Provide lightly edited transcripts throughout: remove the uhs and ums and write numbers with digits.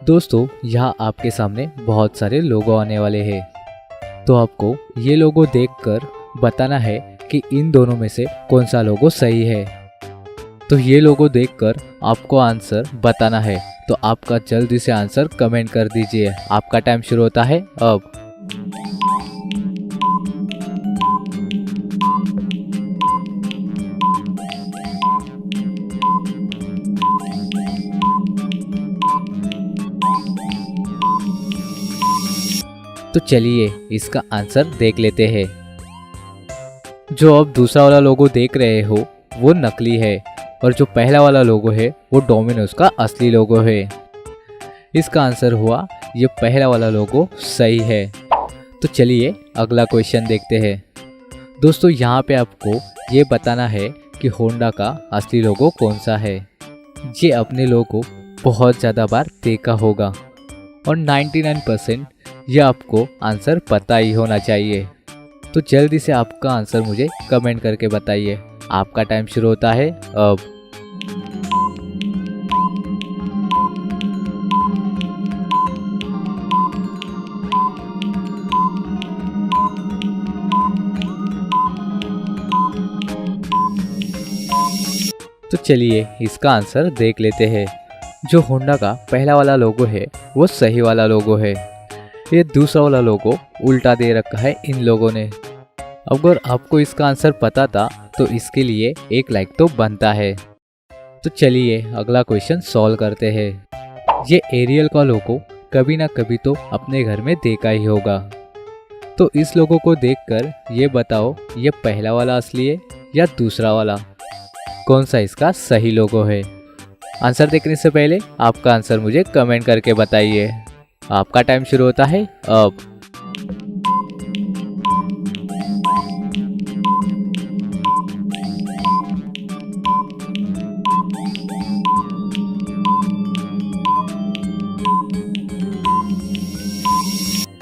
दोस्तों, यहाँ आपके सामने बहुत सारे लोगो आने वाले हैं। तो आपको ये लोगो देखकर बताना है कि इन दोनों में से कौन सा लोगो सही है। तो ये लोगो देखकर आपको आंसर बताना है। तो आपका जल्दी से आंसर कमेंट कर दीजिए। आपका टाइम शुरू होता है अब। तो चलिए इसका आंसर देख लेते हैं। जो अब दूसरा वाला लोगो देख रहे हो वो नकली है और जो पहला वाला लोगो है वो डोमिनोज का असली लोगो है। इसका आंसर हुआ ये पहला वाला लोगो सही है। तो चलिए अगला क्वेश्चन देखते हैं। दोस्तों, यहाँ पे आपको ये बताना है कि होंडा का असली लोगो कौन सा है। ये अपने लोगो बहुत ज़्यादा बार देखा होगा और 99% ये आपको आंसर पता ही होना चाहिए। तो जल्दी से आपका आंसर मुझे कमेंट करके बताइए। आपका टाइम शुरू होता है अब। तो चलिए इसका आंसर देख लेते हैं। जो होंडा का पहला वाला लोगो है वो सही वाला लोगो है। ये दूसरा वाला लोगो उल्टा दे रखा है इन लोगों ने। अगर आपको इसका आंसर पता था तो इसके लिए एक लाइक तो बनता है। तो चलिए अगला क्वेश्चन सॉल्व करते हैं। ये एरियल का लोगो कभी ना कभी तो अपने घर में देखा ही होगा। तो इस लोगो को देखकर ये बताओ ये पहला वाला असली है या दूसरा वाला। कौन सा इसका सही लोगो है। आंसर देखने से पहले आपका आंसर मुझे कमेंट करके बताइए। आपका टाइम शुरू होता है अब।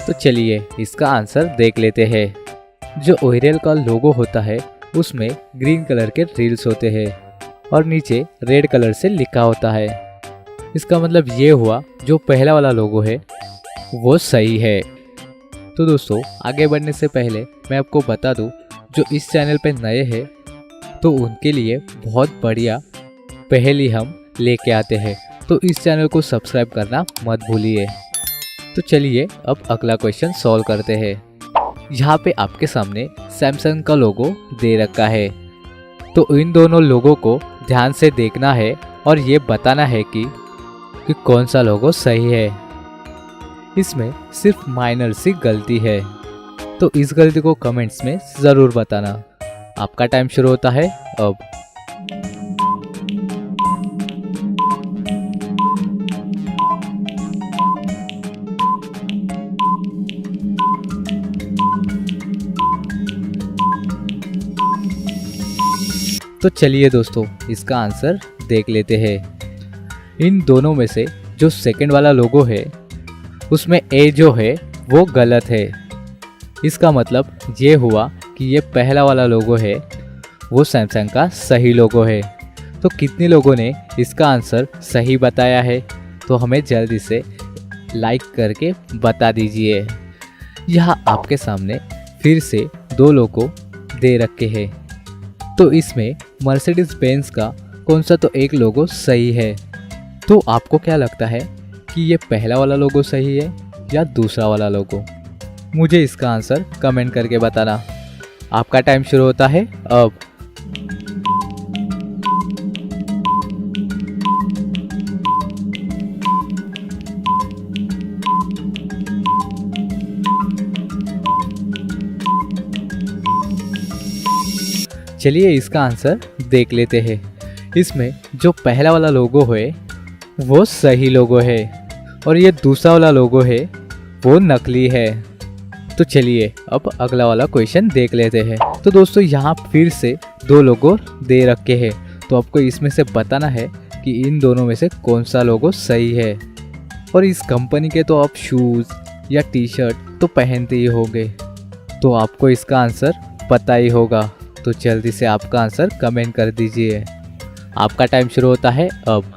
तो चलिए इसका आंसर देख लेते हैं। जो ओरियल का लोगो होता है उसमें ग्रीन कलर के रील्स होते हैं और नीचे रेड कलर से लिखा होता है। इसका मतलब ये हुआ जो पहला वाला लोगो है वो सही है। तो दोस्तों, आगे बढ़ने से पहले मैं आपको बता दूं, जो इस चैनल पे नए हैं तो उनके लिए बहुत बढ़िया पहेली हम लेके आते हैं। तो इस चैनल को सब्सक्राइब करना मत भूलिए। तो चलिए अब अगला क्वेश्चन सॉल्व करते हैं। यहाँ पे आपके सामने सैमसंग का लोगो दे रखा है। तो इन दोनों लोगों को ध्यान से देखना है और ये बताना है कि कौन सा लोगो सही है। इसमें सिर्फ माइनर सी गलती है। तो इस गलती को कमेंट्स में ज़रूर बताना। आपका टाइम शुरू होता है अब। तो चलिए दोस्तों इसका आंसर देख लेते हैं। इन दोनों में से जो सेकंड वाला लोगो है उसमें ए जो है वो गलत है। इसका मतलब ये हुआ कि ये पहला वाला लोगो है वो सैमसंग का सही लोगो है। तो कितने लोगों ने इसका आंसर सही बताया है तो हमें जल्दी से लाइक करके बता दीजिए। यहाँ आपके सामने फिर से दो लोगो दे रखे हैं। तो इसमें मर्सिडीज बेंज का कौन सा तो एक लोगो सही है। तो आपको क्या लगता है कि ये पहला वाला लोगो सही है या दूसरा वाला लोगो। मुझे इसका आंसर कमेंट करके बताना। आपका टाइम शुरू होता है अब। चलिए इसका आंसर देख लेते हैं। इसमें जो पहला वाला लोगो है वो सही लोगो है और ये दूसरा वाला लोगो है वो नकली है। तो चलिए अब अगला वाला क्वेश्चन देख लेते हैं। तो दोस्तों, यहाँ फिर से दो लोगो दे रखे हैं। तो आपको इसमें से बताना है कि इन दोनों में से कौन सा लोगो सही है। और इस कंपनी के तो आप शूज़ या टी शर्ट तो पहनते ही होंगे, तो आपको इसका आंसर पता ही होगा। तो जल्दी से आपका आंसर कमेंट कर दीजिए। आपका टाइम शुरू होता है अब।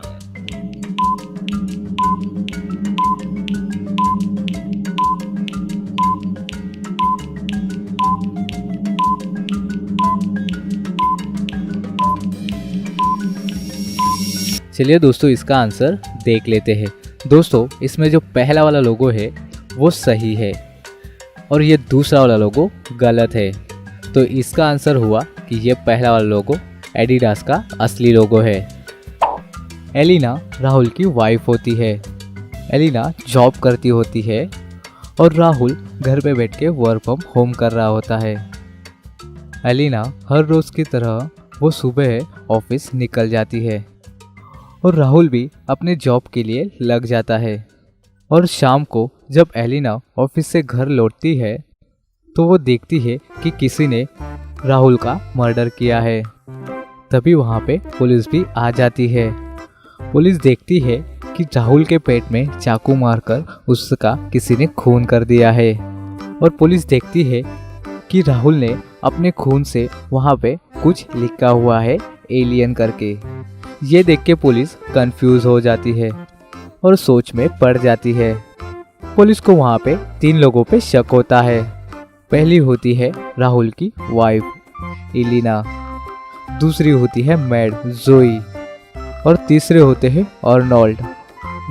चलिए दोस्तों इसका आंसर देख लेते हैं। दोस्तों इसमें जो पहला वाला लोगो है वो सही है और ये दूसरा वाला लोगो गलत है। तो इसका आंसर हुआ कि ये पहला वाला लोगो एडिडास का असली लोगो है। एलिना राहुल की वाइफ होती है। एलिना जॉब करती होती है और राहुल घर पे बैठ के वर्क फ्रॉम होम कर रहा होता है। एलिना हर रोज़ की तरह वो सुबह ऑफिस निकल जाती है और राहुल भी अपने जॉब के लिए लग जाता है। और शाम को जब एलिना ऑफिस से घर लौटती है तो वो देखती है कि किसी ने राहुल का मर्डर किया है। तभी वहाँ पे पुलिस भी आ जाती है। पुलिस देखती है कि राहुल के पेट में चाकू मारकर उसका किसी ने खून कर दिया है और पुलिस देखती है कि राहुल ने अपने खून से वहाँ पे कुछ लिखा हुआ है एलियन करके। ये देख के पुलिस कंफ्यूज हो जाती है और सोच में पड़ जाती है। पुलिस को वहाँ पे 3 लोगों पे शक होता है। पहली होती है राहुल की वाइफ एलिना, दूसरी होती है मैड जोई और तीसरे होते हैं अर्नोल्ड,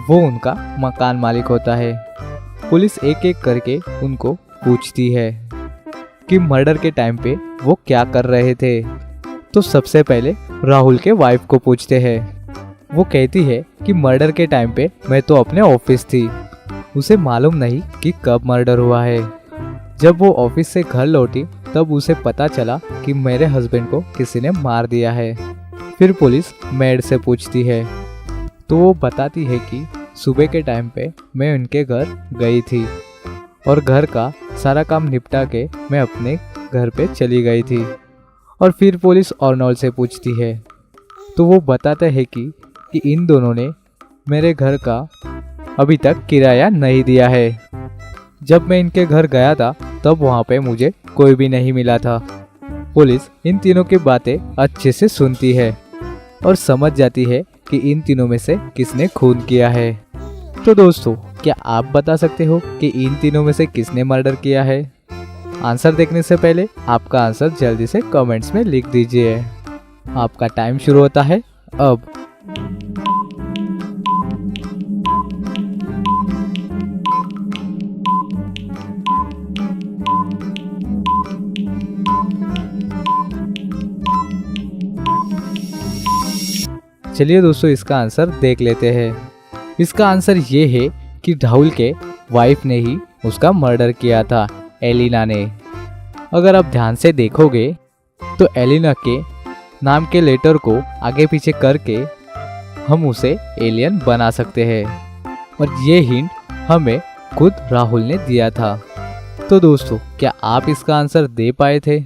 वो उनका मकान मालिक होता है। पुलिस एक एक करके उनको पूछती है कि मर्डर के टाइम पे वो क्या कर रहे थे। तो सबसे पहले राहुल के वाइफ को पूछते हैं। वो कहती है कि मर्डर के टाइम पे मैं तो अपने ऑफिस थी, उसे मालूम नहीं कि कब मर्डर हुआ है। जब वो ऑफिस से घर लौटी तब उसे पता चला कि मेरे हस्बैंड को किसी ने मार दिया है। फिर पुलिस मेड से पूछती है तो वो बताती है कि सुबह के टाइम पे मैं उनके घर गई थी और घर का सारा काम निपटा के मैं अपने घर पे चली गई थी। और फिर पुलिस अर्नोल्ड से पूछती है तो वो बताते हैं कि इन दोनों ने मेरे घर का अभी तक किराया नहीं दिया है। जब मैं इनके घर गया था तब वहाँ पे मुझे कोई भी नहीं मिला था। पुलिस इन तीनों की बातें अच्छे से सुनती है और समझ जाती है कि इन तीनों में से किसने खून किया है। तो दोस्तों क्या आप बता सकते हो कि इन तीनों में से किसने मर्डर किया है? आंसर देखने से पहले आपका आंसर जल्दी से कमेंट्स में लिख दीजिए। आपका टाइम शुरू होता है अब। चलिए दोस्तों इसका आंसर देख लेते हैं। इसका आंसर ये है कि राहुल के वाइफ ने ही उसका मर्डर किया था, एलिना ने। अगर आप ध्यान से देखोगे तो एलिना के नाम के लेटर को आगे पीछे करके हम उसे एलियन बना सकते हैं और ये हिंट हमें खुद राहुल ने दिया था। तो दोस्तों क्या आप इसका आंसर दे पाए थे?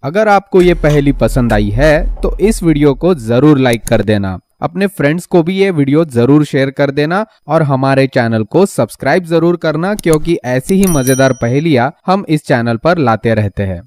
अगर आपको ये पहेली पसंद आई है तो इस वीडियो को जरूर लाइक कर देना, अपने फ्रेंड्स को भी ये वीडियो जरूर शेयर कर देना और हमारे चैनल को सब्सक्राइब जरूर करना, क्योंकि ऐसी ही मजेदार पहेलियां हम इस चैनल पर लाते रहते हैं।